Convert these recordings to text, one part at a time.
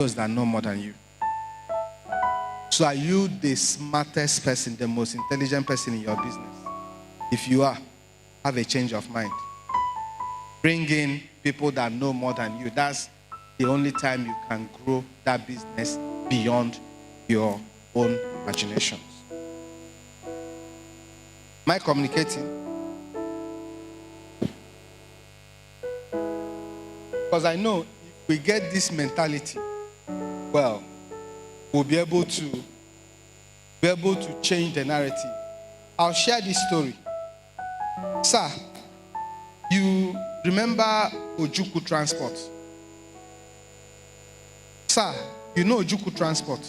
those that know more than you. So are you the smartest person, the most intelligent person in your business? If you are, have a change of mind. Bring in people that know more than you. That's the only time you can grow that business beyond your own imaginations. Am I communicating? Because I know if we get this mentality, well, we'll be able to change the narrative. I'll share this story. Sir, you remember Ojukwu Transport? Sir, you know Ojukwu Transport?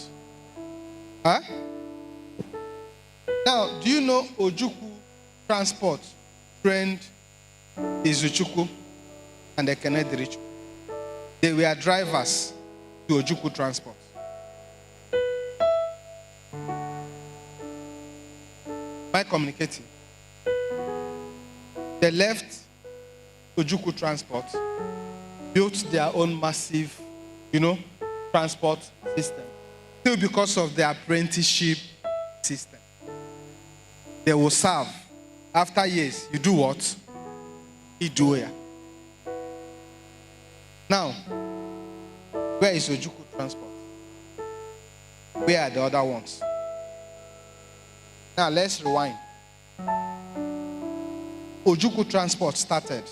Huh? Now, do you know Ojukwu Transport trained Izuchukwu and Ekene Dirichukwu? They were drivers to Ojukwu Transport. Am I communicating? They left Ojukwu Transport, built their own massive, transport system. Still because of the apprenticeship system. They will serve. After years, you do what? You do it. Now, where is Ojukwu Transport? Where are the other ones? Now, let's rewind. Ojukwu Transport started.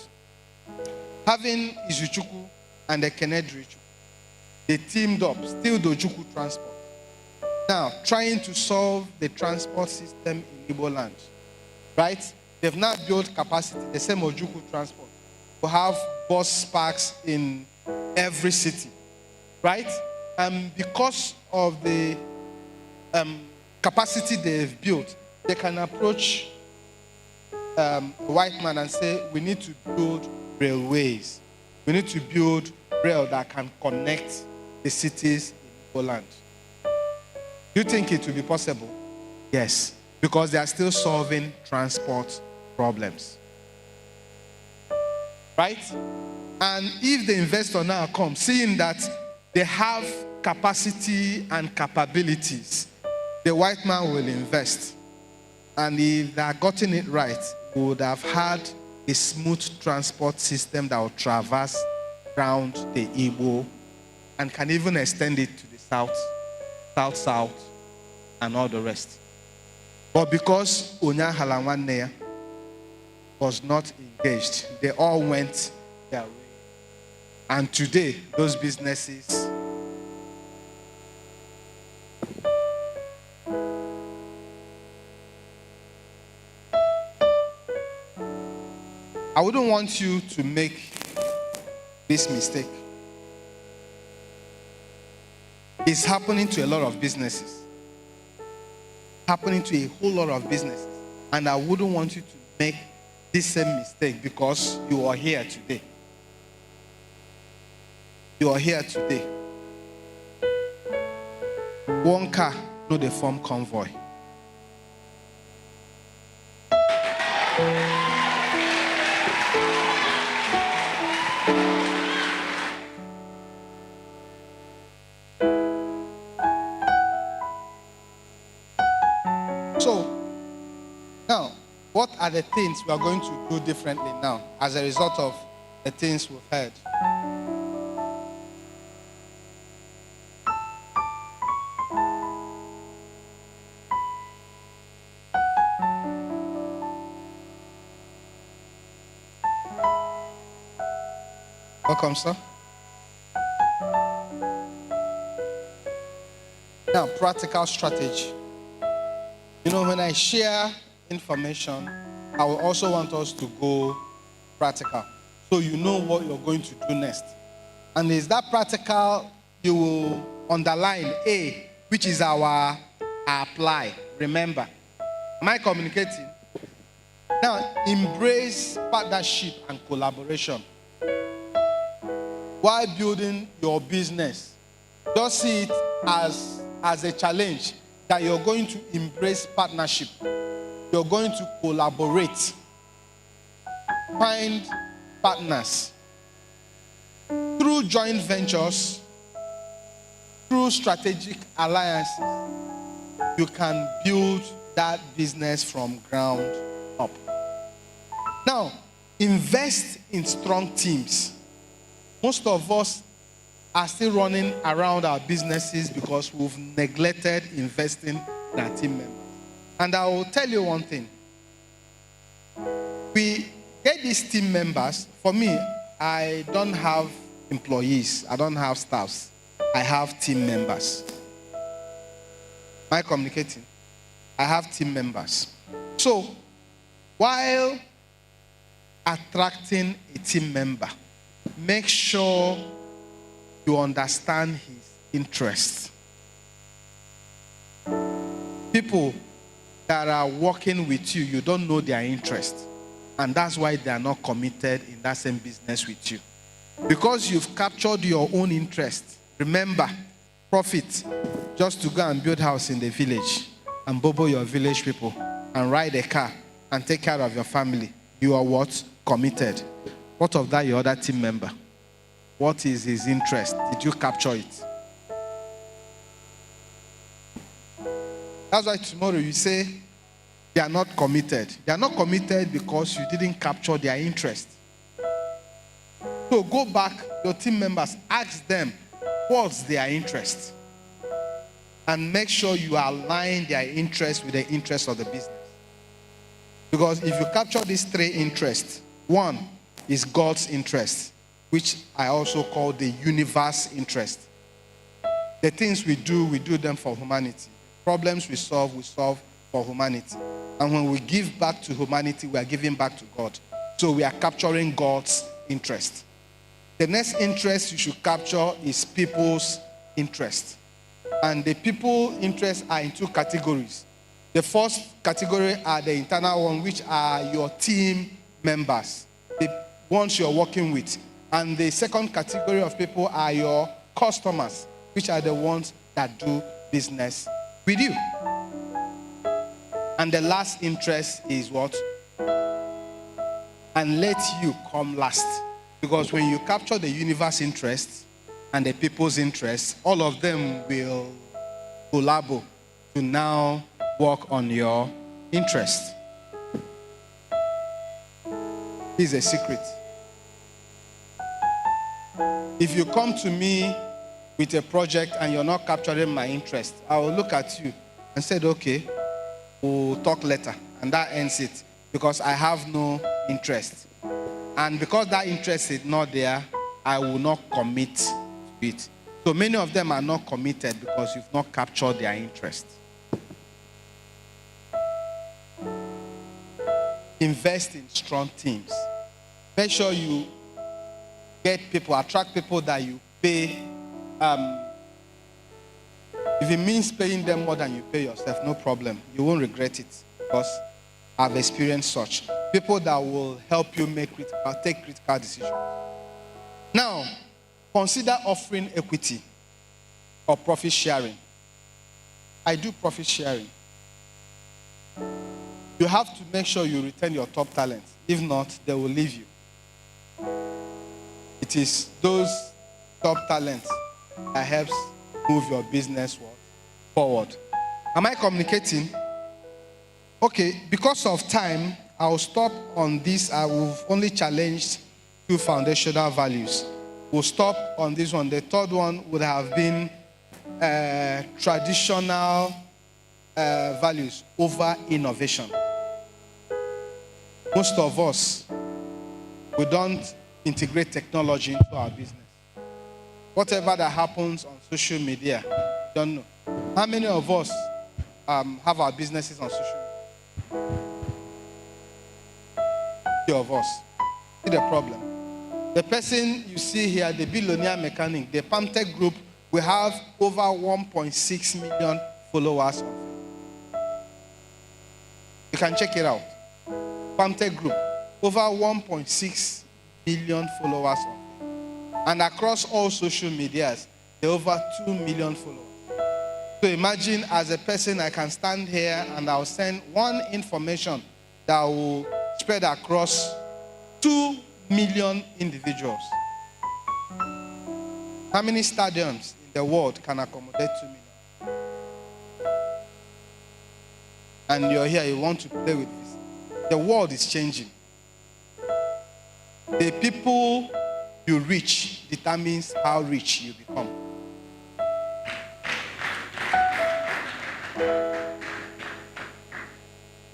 Having Izuchukwu and Ekene Dirichukwu, they teamed up, still the Ojukwu Transport. Now, trying to solve the transport system in Igbo land. Right? They've now built capacity, the same Ojukwu Transport. We have bus parks in every city. Right? And because of the capacity they've built, they can approach a white man and say, we need to build railways. We need to build rail that can connect the cities in Igbo land. Do you think it will be possible? Yes, because they are still solving transport problems. Right? And if the investor now comes, seeing that they have capacity and capabilities, the white man will invest. And if they are gotten it right, we would have had a smooth transport system that will traverse around the Igbo and can even extend it to the south, and all the rest. But because Onya Halawanea was not engaged, they all went their way. And today, those businesses I wouldn't want you to make this mistake. It's happening to a lot of businesses. Happening to a whole lot of businesses. And I wouldn't want you to make this same mistake because you are here today. You are here today. One car, no, they form convoy. So, now, what are the things we are going to do differently now as a result of the things we've heard? Welcome, sir. Now, practical strategy. When I share information, I will also want us to go practical. So you know what you're going to do next. And is that practical, you will underline A, which is our apply. Remember. Am I communicating? Now, embrace partnership and collaboration. While building your business, don't see it as a challenge that you're going to embrace partnership. You're going to collaborate. Find partners. Through joint ventures, through strategic alliances, you can build that business from ground up. Now, invest in strong teams. Most of us are still running around our businesses because we've neglected investing in our team members. And I will tell you one thing. We get these team members. For me, I don't have employees. I don't have staffs. I have team members. Am I communicating? I have team members. So, while attracting a team member, make sure you understand his interests. People that are working with you, you don't know their interests. And that's why they are not committed in that same business with you. Because you've captured your own interest. Remember, profit, just to go and build a house in the village and bobo your village people and ride a car and take care of your family. You are what? Committed. What of that your other team member? What is his interest? Did you capture it? That's why tomorrow you say they are not committed. They are not committed because you didn't capture their interest. So go back, your team members, ask them what's their interest. And make sure you align their interest with the interest of the business. Because if you capture these three interests, one is God's interest, which I also call the universe interest. The things we do them for humanity. Problems we solve for humanity. And when we give back to humanity, we are giving back to God. So we are capturing God's interest. The next interest you should capture is people's interest. And the people interests are in two categories. The first category are the internal one, which are your team members, the ones you're working with. And the second category of people are your customers, which are the ones that do business with you. And the last interest is what? And let you come last. Because when you capture the universe interest and the people's interests, all of them will collabo to now work on your interest. Here's a secret. If you come to me with a project and you're not capturing my interest, I will look at you and say, okay, we'll talk later. And that ends it. Because I have no interest. And because that interest is not there, I will not commit to it. So many of them are not committed because you've not captured their interest. Invest in strong teams. Make sure you get people, attract people that you pay. If it means paying them more than you pay yourself, no problem. You won't regret it because I've experienced such. People that will help you take critical decisions. Now, consider offering equity or profit sharing. I do profit sharing. You have to make sure you retain your top talents. If not, they will leave you. It is those top talents that helps move your business forward. Am I communicating? Okay, because of time, I'll stop on this. I will only challenge two foundational values. We'll stop on this one. The third one would have been traditional values over innovation. Most of us, we don't integrate technology into our business. Whatever that happens on social media, we don't know. How many of us have our businesses on social media? Few of us. See the problem. The person you see here, the billionaire mechanic, the Pamtech Group, we have over 1.6 million followers. You can check it out. Pamtech Group, over 1.6 million followers. And across all social medias, there are over 2 million followers. So imagine as a person, I can stand here and I'll send one information that will spread across 2 million individuals. How many stadiums in the world can accommodate 2 million. And you're here, you want to play with this. The world is changing. The people you reach determines how rich you become.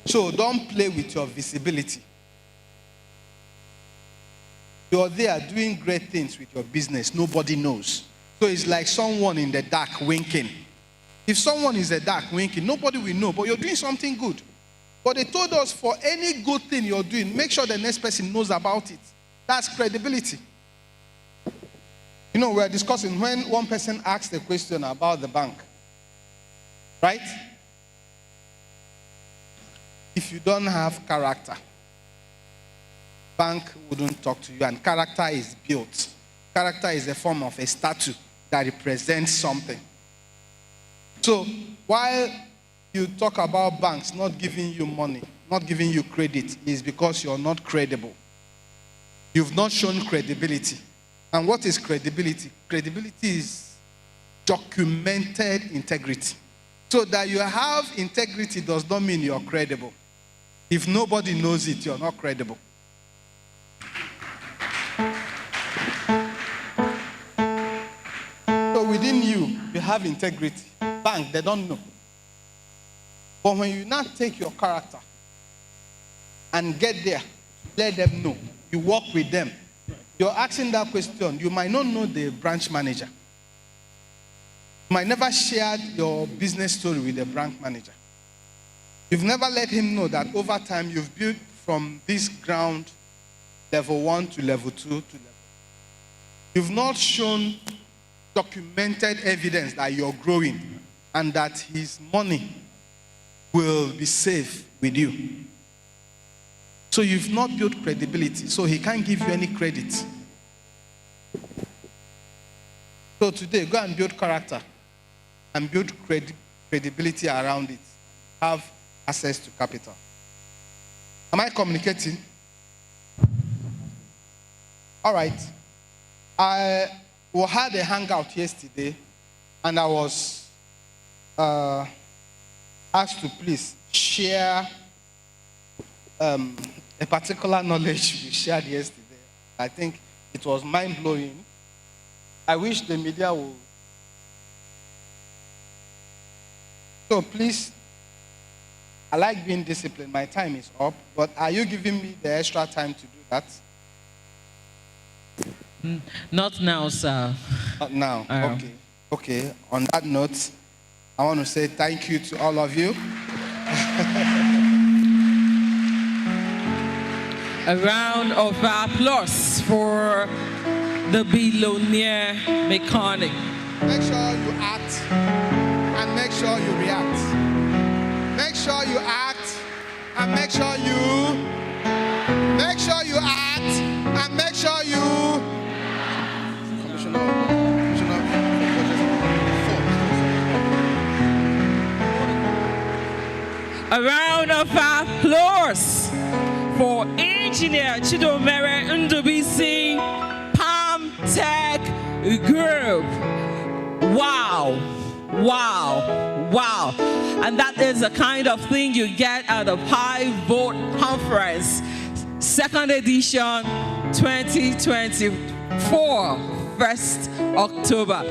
So don't play with your visibility. You're there doing great things with your business. Nobody knows. So it's like someone in the dark winking. If someone is in the dark winking, nobody will know, but you're doing something good. But they told us for any good thing you're doing, make sure the next person knows about it. That's credibility. You know, we're discussing when one person asked a question about the bank, right? If you don't have character, bank wouldn't talk to you, and character is built. Character is a form of a statue that represents something. So while you talk about banks not giving you money, not giving you credit, is because you're not credible. You've not shown credibility. And what is credibility? Credibility is documented integrity. So that you have integrity does not mean you're credible. If nobody knows it, you're not credible. So within you, you have integrity. Bank, they don't know. But when you now take your character and get there, let them know. You work with them. You're asking that question. You might not know the branch manager. You might never share your business story with the branch manager. You've never let him know that over time you've built from this ground, level 1 to level 2 to level 3. You've not shown documented evidence that you're growing and that his money will be safe with you. So you've not built credibility, so he can't give you any credit. So today, go and build character and build credibility around it. Have access to capital. Am I communicating? All right. We had a hangout yesterday, and I was asked to please share a particular knowledge we shared yesterday. I think it was mind-blowing. I wish the media would. So please, I like being disciplined. My time is up, but are you giving me the extra time to do that? Not now, sir. Not now. Okay. Okay. On that note, I want to say thank you to all of you. A round of applause for the billionaire mechanic. Make sure you act and make sure you react. Make sure you act and make sure you act and make sure you A round of applause for Engineer Chidomere Ndubisi Palm Tech Group. Wow, wow, wow. And that is the kind of thing you get at the Pi Vote Conference, 2nd edition 2024, 1st October.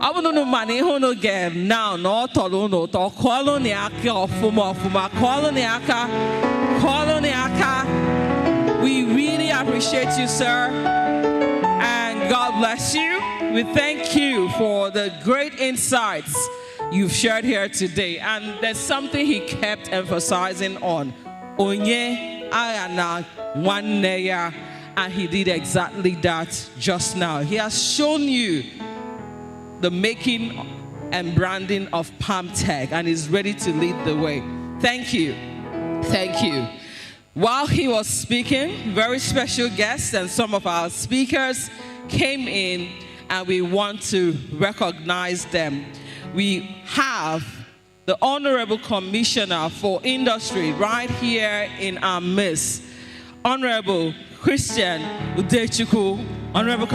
I want to money hono game now, no toluno, to coloniaka of fuma, coloniaka. We really appreciate you, sir, and God bless you. We thank you for the great insights you've shared here today. And there's something he kept emphasizing on. Onye ayana waneya, and he did exactly that just now. He has shown you the making and branding of Palm Tech and is ready to lead the way. Thank you. Thank you. While he was speaking, very special guests and some of our speakers came in, and we want to recognize them. We have the Honorable Commissioner for Industry right here in our midst, Honorable Christian Udechukwu, Honorable